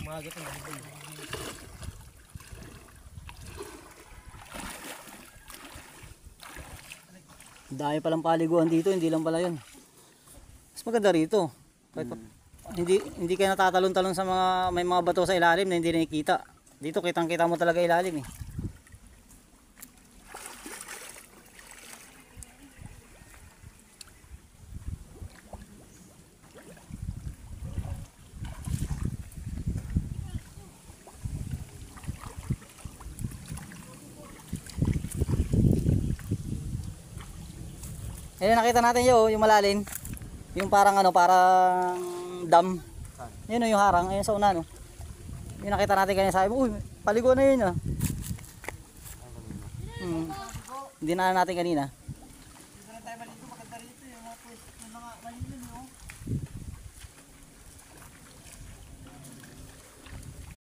Umaga ito. Dahil palang paliguan dito, hindi lang pala yun. Mas maganda rito. Kahit hindi kayo natatalon-talon sa mga may mga bato sa ilalim na hindi nakikita. Dito kitang-kita mo talaga ilalim eh. Ayun, nakita natin yung malalim. Yung parang ano, parang dam. Yun yung harang, ayun sa una no. Yung nakita natin kanina, sabi mo, uy, paligo na yun ah. Hindi na natin kanina.